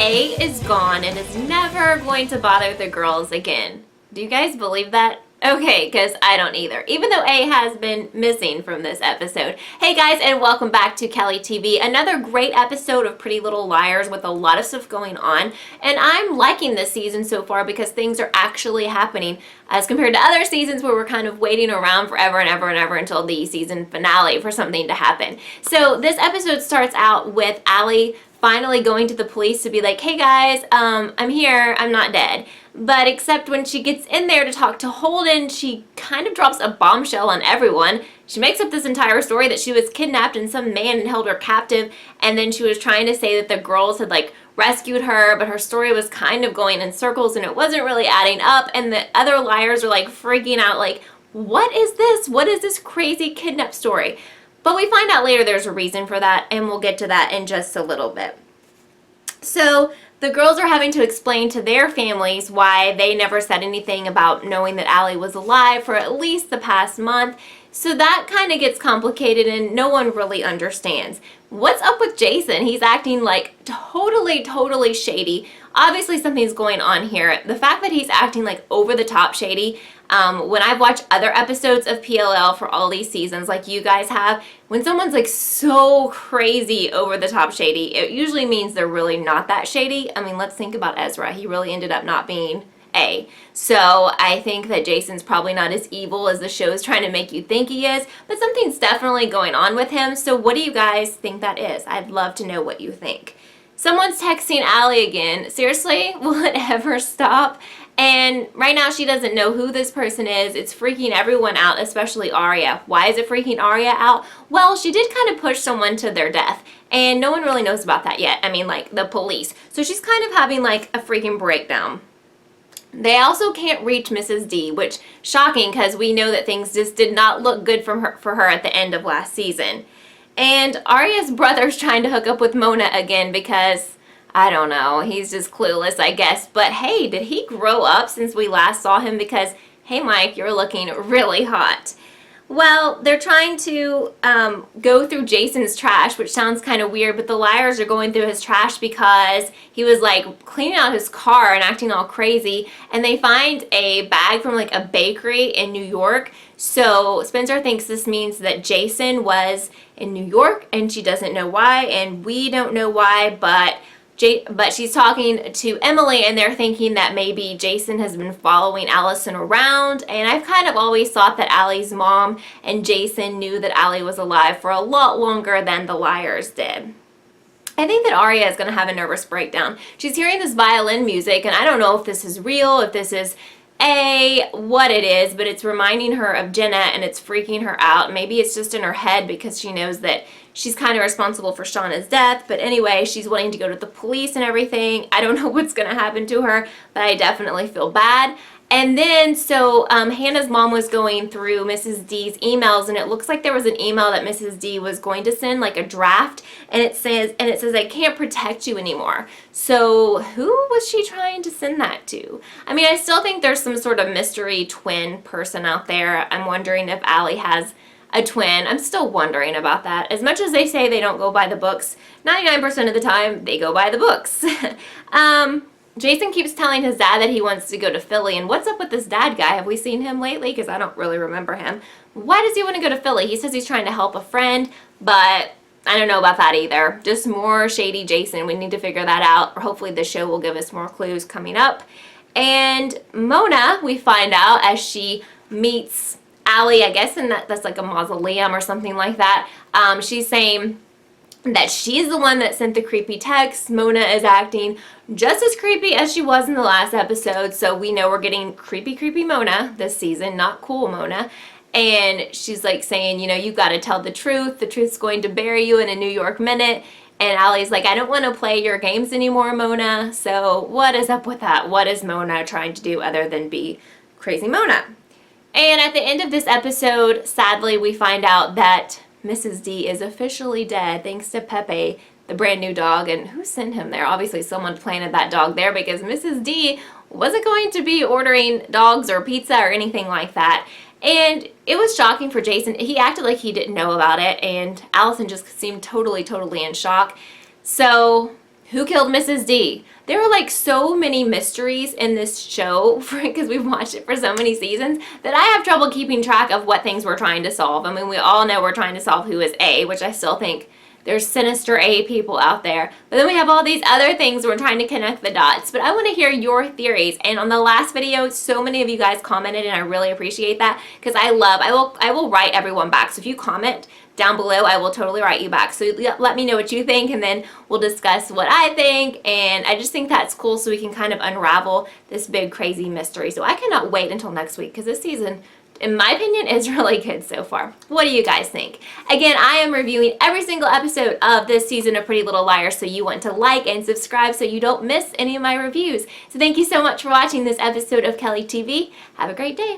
A is gone and is never going to bother the girls again. Do you guys believe that? Okay, because I don't either, even though A has been missing from this episode. Hey guys, and welcome back to Kellie TV. Another great episode of Pretty Little Liars with a lot of stuff going on. And I'm liking this season so far because things are actually happening as compared to other seasons where we're kind of waiting around forever and ever and ever until the season finale for something to happen. So this episode starts out with Allie finally going to the police to be like, hey guys, I'm here, I'm not dead. But except when she gets in there to talk to Holden, she kind of drops a bombshell on everyone. She makes up this entire story that she was kidnapped and some man had held her captive, and then she was trying to say that the girls had rescued her, but her story was kind of going in circles and it wasn't really adding up, and the other liars are freaking out what is this? What is this crazy kidnap story? But we find out later there's a reason for that, and we'll get to that in just a little bit. So the girls are having to explain to their families why they never said anything about knowing that Allie was alive for at least the past month. So that kind of gets complicated and no one really understands. What's up with Jason? He's acting totally shady. Obviously something's going on here. The fact that he's acting over the top shady, when I've watched other episodes of PLL for all these seasons like you guys have, when someone's so crazy over the top shady, it usually means they're really not that shady. I mean, let's think about Ezra. He really ended up not being A. So I think that Jason's probably not as evil as the show is trying to make you think he is, but something's definitely going on with him. So what do you guys think that is? I'd love to know what you think. Someone's texting Allie again. Seriously, will it ever stop? And right now she doesn't know who this person is. It's freaking everyone out, especially Aria. Why is it freaking Aria out? Well, she did kind of push someone to their death, and no one really knows about that yet. I mean, the police. So she's kind of having a freaking breakdown. They also can't reach Mrs. D, which shocking because we know that things just did not look good for her at the end of last season. And Aria's brother's trying to hook up with Mona again because, I don't know, he's just clueless, I guess. But hey, did he grow up since we last saw him? Because, hey Mike, you're looking really hot. Well, they're trying to go through Jason's trash, which sounds kind of weird, but the liars are going through his trash because he was cleaning out his car and acting all crazy, and they find a bag from a bakery in New York. So Spencer thinks this means that Jason was in New York and she doesn't know why, and we don't know why, but she's talking to Emily and they're thinking that maybe Jason has been following Allison around, and I've kind of always thought that Allie's mom and Jason knew that Allie was alive for a lot longer than the liars did. I think that Aria is going to have a nervous breakdown. She's hearing this violin music, and I don't know if this is real, if this is what it is, but it's reminding her of Jenna and it's freaking her out. Maybe it's just in her head because she knows that she's kind of responsible for Shauna's death. But anyway, she's wanting to go to the police and everything. I don't know what's going to happen to her, but I definitely feel bad. And then, so Hannah's mom was going through Mrs. D's emails, and it looks like there was an email that Mrs. D was going to send, a draft, and it says, I can't protect you anymore. So who was she trying to send that to? I mean, I still think there's some sort of mystery twin person out there. I'm wondering if Allie has a twin. I'm still wondering about that. As much as they say they don't go by the books, 99% of the time they go by the books. Jason keeps telling his dad that he wants to go to Philly, and what's up with this dad guy? Have we seen him lately? Because I don't really remember him. Why does he want to go to Philly? He says he's trying to help a friend, but I don't know about that either. Just more shady Jason. We need to figure that out, or hopefully the show will give us more clues coming up. And Mona, we find out as she meets Allie, I guess, and that's a mausoleum or something like that. She's saying that she's the one that sent the creepy text. Mona is acting just as creepy as she was in the last episode, so we know we're getting creepy Mona this season, not cool Mona. And she's saying, you got to tell the truth's going to bury you in a New York minute. And Allie's I don't want to play your games anymore, Mona. So what is up with that? What is Mona trying to do other than be crazy Mona? And at the end of this episode, sadly, we find out that Mrs. D is officially dead thanks to Pepe, the brand new dog. And who sent him there? Obviously someone planted that dog there because Mrs. D wasn't going to be ordering dogs or pizza or anything like that. And it was shocking for Jason. He acted like he didn't know about it, and Allison just seemed totally in shock. So Who killed Mrs. D? There are like so many mysteries in this show because we've watched it for so many seasons that I have trouble keeping track of what things we're trying to solve. I mean, we all know we're trying to solve who is A, which I still think there's sinister A people out there. But then we have all these other things we're trying to connect the dots. But I want to hear your theories. And on the last video, so many of you guys commented, and I really appreciate that because I will write everyone back. So if you comment down below, I will totally write you back. So let me know what you think, and then we'll discuss what I think. And I just think that's cool, so we can kind of unravel this big crazy mystery. So I cannot wait until next week because this season, in my opinion, is really good so far. What do you guys think? Again, I am reviewing every single episode of this season of Pretty Little Liars, so you want to like and subscribe so you don't miss any of my reviews. So thank you so much for watching this episode of Kellie TV. Have a great day.